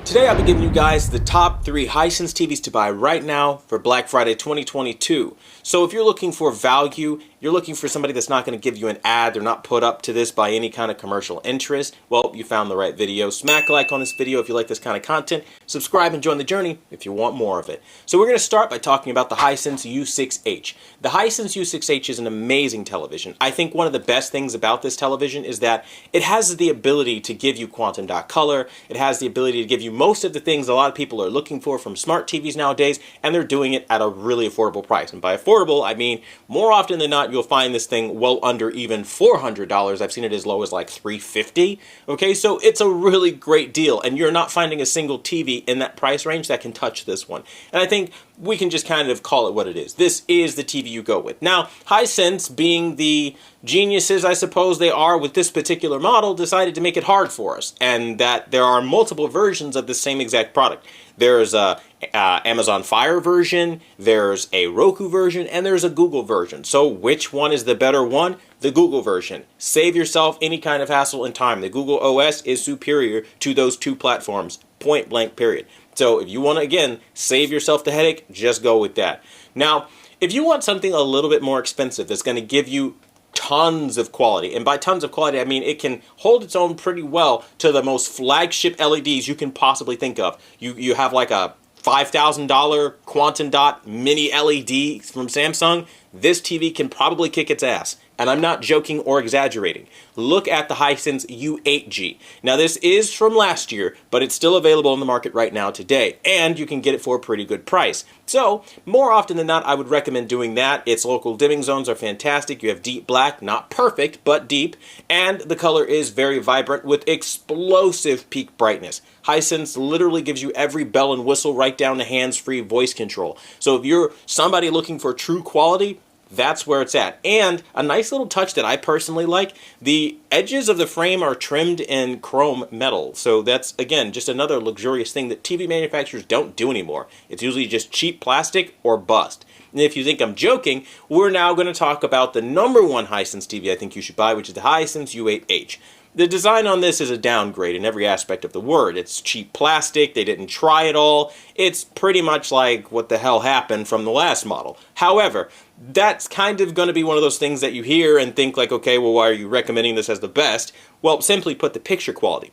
Today I'll be giving you guys the top 3 Hisense TVs to buy right now for Black Friday 2022. So if you're looking for value, you're looking for somebody that's not going to give you an ad, they're not put up to this by any kind of commercial interest, well, you found the right video. Smack a like on this video if you like this kind of content. Subscribe and join the journey if you want more of it. So we're going to start by talking about the Hisense U6H. The Hisense U6H is an amazing television. I think one of the best things about this television is that it has the ability to give you quantum dot color. It has the ability to give you most of the things a lot of people are looking for from smart TVs nowadays, and they're doing it at a really affordable price. And by affordable, I mean more often than not, you'll find this thing well under even $400. I've seen it as low as like $350. Okay, so it's a really great deal, and you're not finding a single TV in that price range that can touch this one. And I think we can just kind of call it what it is. This is the TV you go with. Now, Hisense, being the geniuses I suppose they are with this particular model, decided to make it hard for us, and that there are multiple versions of the same exact product. There's a Amazon Fire version, there's a Roku version, and there's a Google version. So which one is the better one? The Google version. Save yourself any kind of hassle and time. The Google OS is superior to those two platforms, point blank period. So if you want to, again, save yourself the headache, just go with that. Now, if you want something a little bit more expensive that's going to give you tons of quality, and by tons of quality I mean it can hold its own pretty well to the most flagship LEDs you can possibly think of. You have like a $5,000 quantum dot mini LED from Samsung. This TV can probably kick its ass. And I'm not joking or exaggerating. Look at the Hisense U8G. Now this is from last year, but it's still available in the market right now today, and you can get it for a pretty good price. So, more often than not, I would recommend doing that. Its local dimming zones are fantastic. You have deep black, not perfect, but deep, and the color is very vibrant with explosive peak brightness. Hisense literally gives you every bell and whistle right down to hands-free voice control. So if you're somebody looking for true quality, that's where it's at. And a nice little touch that I personally like, the edges of the frame are trimmed in chrome metal. So that's, again, just another luxurious thing that TV manufacturers don't do anymore. It's usually just cheap plastic or bust. And if you think I'm joking, we're now going to talk about the #1 Hisense TV I think you should buy, which is the Hisense U8H. The design on this is a downgrade in every aspect of the word. It's cheap plastic, they didn't try it all. It's pretty much like what the hell happened from the last model. However, that's kind of going to be one of those things that you hear and think like, okay, well, why are you recommending this as the best? Well, simply put, the picture quality.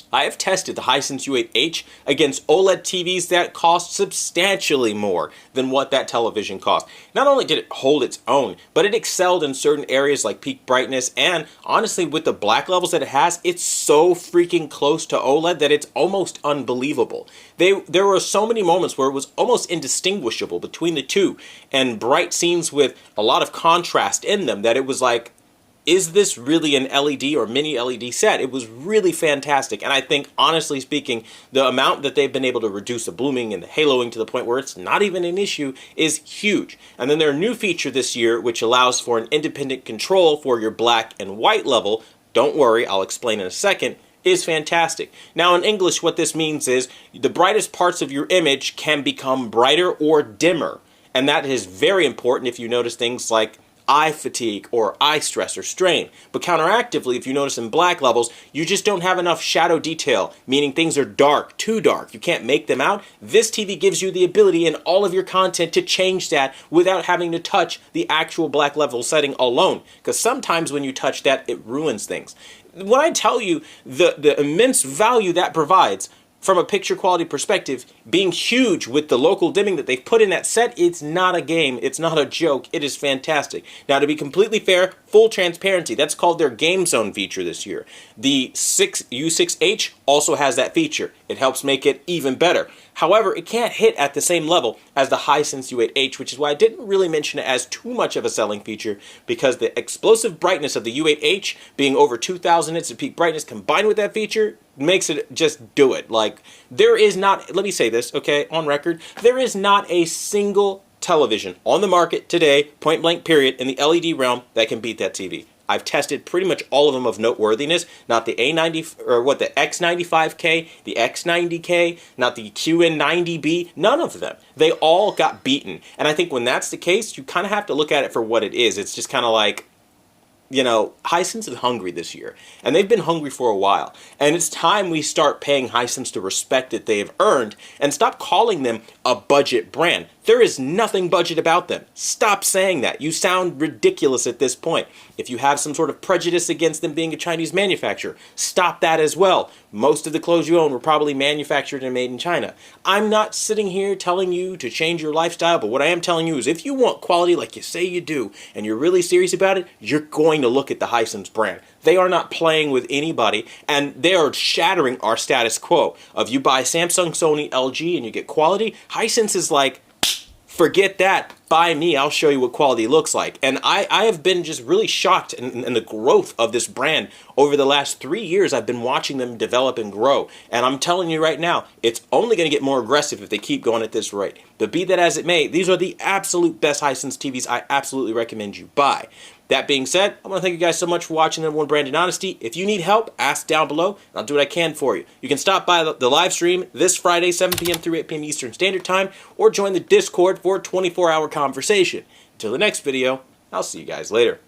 I have tested the Hisense U8H against OLED TVs that cost substantially more than what that television cost. Not only did it hold its own, but it excelled in certain areas like peak brightness, and honestly, with the black levels that it has, it's so freaking close to OLED that it's almost unbelievable. There were so many moments where it was almost indistinguishable between the two, and bright scenes with a lot of contrast in them that it was like, is this really an LED or mini LED set? It was really fantastic, and I think, honestly speaking, the amount that they've been able to reduce the blooming and the haloing to the point where it's not even an issue is huge. And then their new feature this year, which allows for an independent control for your black and white level, don't worry, I'll explain in a second, is fantastic. Now in English, what this means is the brightest parts of your image can become brighter or dimmer, and that is very important if you notice things like eye fatigue or eye stress or strain. But counteractively, if you notice in black levels, you just don't have enough shadow detail, meaning things are dark, too dark. You can't make them out. This TV gives you the ability in all of your content to change that without having to touch the actual black level setting alone. Because sometimes when you touch that, it ruins things. When I tell you the immense value that provides, from a picture quality perspective, being huge with the local dimming that they've put in that set, it's not a game, it's not a joke, it is fantastic. Now, to be completely fair, full transparency, that's called their Game Zone feature this year. The U6H also has that feature. It helps make it even better. However, it can't hit at the same level as the Hisense U8H, which is why I didn't really mention it as too much of a selling feature, because the explosive brightness of the U8H, being over 2,000 nits of peak brightness combined with that feature, makes it just do it. Like, there is not, let me say this, okay, on record, there is not a single television on the market today, point blank period, in the LED realm that can beat that TV. I've tested pretty much all of them of noteworthiness, not the A90, or what, the X95K, the X90K, not the QN90B, none of them. They all got beaten. And I think when that's the case, you kind of have to look at it for what it is. It's just kind of like, you know, Hisense is hungry this year, and they've been hungry for a while. And it's time we start paying Hisense the respect that they have earned and stop calling them a budget brand. There is nothing budget about them. Stop saying that. You sound ridiculous at this point. If you have some sort of prejudice against them being a Chinese manufacturer, stop that as well. Most of the clothes you own were probably manufactured and made in China. I'm not sitting here telling you to change your lifestyle, but what I am telling you is if you want quality like you say you do, and you're really serious about it, you're going to look at the Hisense brand. They are not playing with anybody, and they are shattering our status quo. If you buy Samsung, Sony, LG, and you get quality, Hisense is like, forget that. Buy me. I'll show you what quality looks like. And I have been just really shocked in the growth of this brand over the last 3 years. I've been watching them develop and grow. And I'm telling you right now, it's only going to get more aggressive if they keep going at this rate. But be that as it may, these are the absolute best Hisense TVs I absolutely recommend you buy. That being said, I want to thank you guys so much for watching the One Brand in Honesty. If you need help, ask down below, and I'll do what I can for you. You can stop by the live stream this Friday, 7 p.m. through 8 p.m. Eastern Standard Time, or join the Discord for a 24-hour conversation. Until the next video, I'll see you guys later.